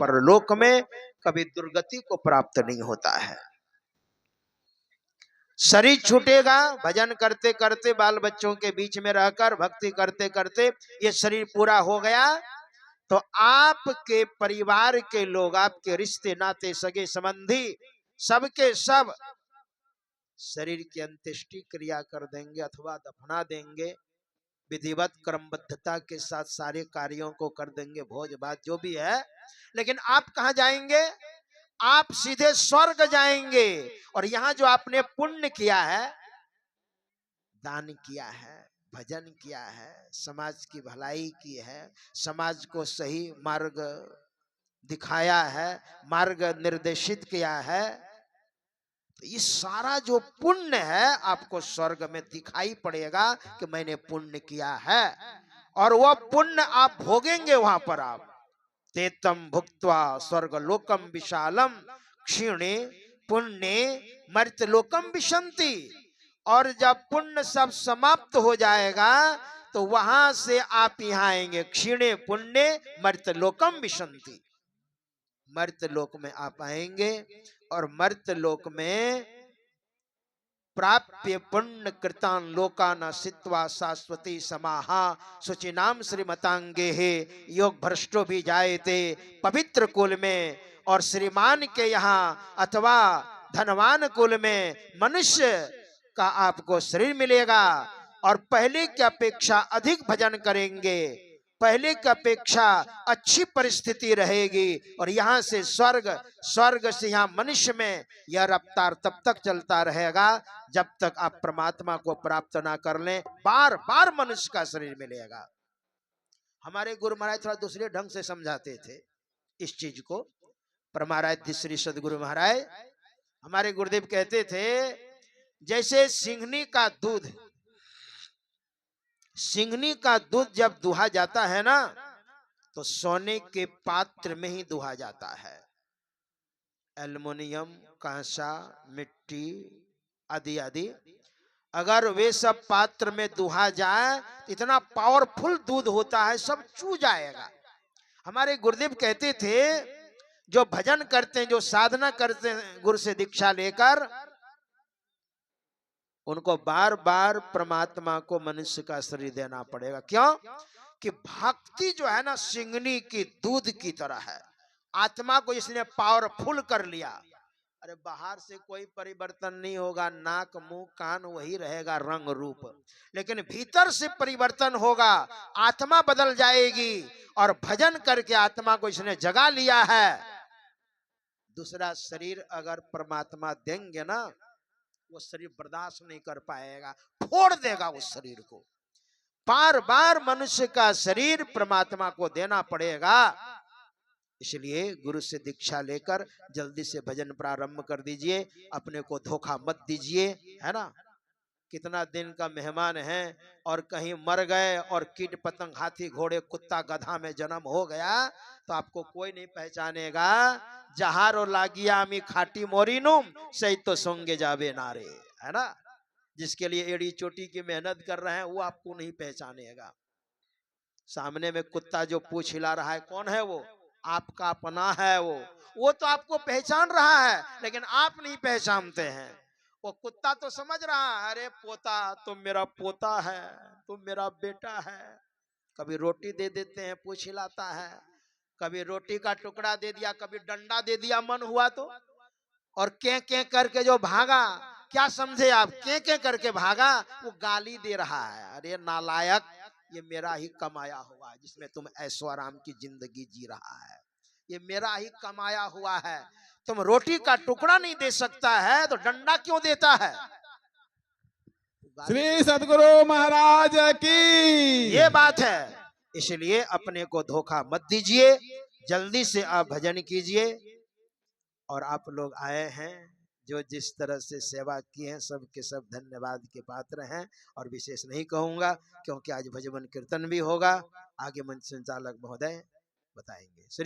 परलोक में कभी दुर्गति को प्राप्त नहीं होता है। शरीर छूटेगा, भजन करते करते बाल बच्चों के बीच में रहकर भक्ति करते करते ये शरीर पूरा हो गया तो आपके परिवार के लोग, आपके रिश्ते नाते सगे संबंधी सबके सब शरीर की अंत्येष्टि क्रिया कर देंगे अथवा दफना देंगे। विधिवत क्रमबद्धता के साथ सारे कार्यों को कर देंगे, भोज भात जो भी है। लेकिन आप कहां जाएंगे? आप सीधे स्वर्ग जाएंगे। और यहां जो आपने पुण्य किया है, दान किया है, भजन किया है, समाज की भलाई की है, समाज को सही मार्ग दिखाया है, मार्ग निर्देशित किया है, तो ये सारा जो पुण्य है आपको स्वर्ग में दिखाई पड़ेगा कि मैंने पुण्य किया है। और वह पुण्य आप भोगेंगे वहां पर। आप तेतम भुक्त्वा स्वर्ग लोकम विशालम क्षीणे पुण्य मर्त्यलोकम विशंति। और जब पुण्य सब समाप्त हो जाएगा तो वहां से आप यहाँ आएंगे। क्षीणे पुण्य मर्त्यलोकम विशंति, मर्त्यलोक में आप आएंगे और मर्त्यलोक में प्राप्य पुण्य कृतान लोकान सित्वा शाश्वती समाहा शुचिनाम श्रीमतांगे हे योग भ्रष्टो भी जायते। पवित्र कुल में और श्रीमान के यहाँ अथवा धनवान कुल में मनुष्य का आपको शरीर मिलेगा और पहले की अपेक्षा अधिक भजन करेंगे, पहले की अपेक्षा अच्छी परिस्थिति रहेगी। और यहाँ से स्वर्ग, स्वर्ग से यहाँ मनुष्य में यह रफ्तार तब तक चलता रहेगा जब तक आप परमात्मा को प्राप्त ना कर लें। बार बार मनुष्य का शरीर मिलेगा। हमारे गुरु महाराज थोड़ा दूसरे ढंग से समझाते थे इस चीज को। परमाराध्य श्री सदगुरु महाराज हमारे गुरुदेव कहते थे, जैसे सिंघनी का दूध, सिंघनी का दूध जब दुहा जाता है ना तो सोने के पात्र में ही दुहा जाता है। एल्युमिनियम, कांसा, मिट्टी आदि आदि, अगर वे सब पात्र में दुहा जाए तो इतना पावरफुल दूध होता है, सब चू जाएगा। हमारे गुरुदेव कहते थे, जो भजन करते हैं, जो साधना करते हैं गुरु से दीक्षा लेकर, उनको बार बार परमात्मा को मनुष्य का शरीर देना पड़ेगा। क्यों? कि भक्ति जो है ना सिंघनी की दूध की तरह है। आत्मा को इसने पावरफुल कर लिया। अरे बाहर से कोई परिवर्तन नहीं होगा, नाक मुंह कान वही रहेगा, रंग रूप, लेकिन भीतर से परिवर्तन होगा, आत्मा बदल जाएगी। और भजन करके आत्मा को इसने जगा लिया है। दूसरा शरीर अगर परमात्मा देंगे ना, वो शरीर बर्दाश्त नहीं कर पाएगा, फोड़ देगा उस शरीर को। बार बार मनुष्य का शरीर परमात्मा को देना पड़ेगा। इसलिए गुरु से दीक्षा लेकर जल्दी से भजन प्रारंभ कर दीजिए, अपने को धोखा मत दीजिए, है ना। कितना दिन का मेहमान है और कहीं मर गए और कीट पतंग हाथी घोड़े कुत्ता गधा में जन्म हो गया तो आपको कोई नहीं पहचानेगा। जहारो लागिया मी खाटी मोरिनुम सही तो सोंगे जावे नारे, है ना। जिसके लिए एड़ी चोटी की मेहनत कर रहे हैं वो आपको नहीं पहचानेगा। सामने में कुत्ता जो पूछ हिला रहा है, कौन है वो? आपका अपना है वो तो आपको पहचान रहा है, लेकिन आप नहीं पहचानते हैं। वो कुत्ता तो समझ रहा है, अरे पोता तुम मेरा पोता है, तुम मेरा बेटा है। कभी रोटी दे देते हैं, पूछ हिलाता है, कभी रोटी का टुकड़ा दे दिया, कभी डंडा दे दिया मन हुआ तो। और के करके जो भागा, क्या समझे आप? के करके भागा, वो गाली दे रहा है, अरे नालायक, ये मेरा ही कमाया हुआ है जिसमें तुम ऐशो आराम की जिंदगी जी रहा है, ये मेरा ही कमाया हुआ है। तुम रोटी का टुकड़ा नहीं दे सकता है तो डंडा क्यों देता है? श्री सदगुरु महाराज की ये बात है। इसलिए अपने को धोखा मत दीजिए, जल्दी से आप भजन कीजिए। और आप लोग आए हैं, जो जिस तरह से सेवा की है सबके सब धन्यवाद के पात्र हैं। और विशेष नहीं कहूंगा क्योंकि आज भजन कीर्तन भी होगा, आगे मंच संचालक महोदय बताएंगे।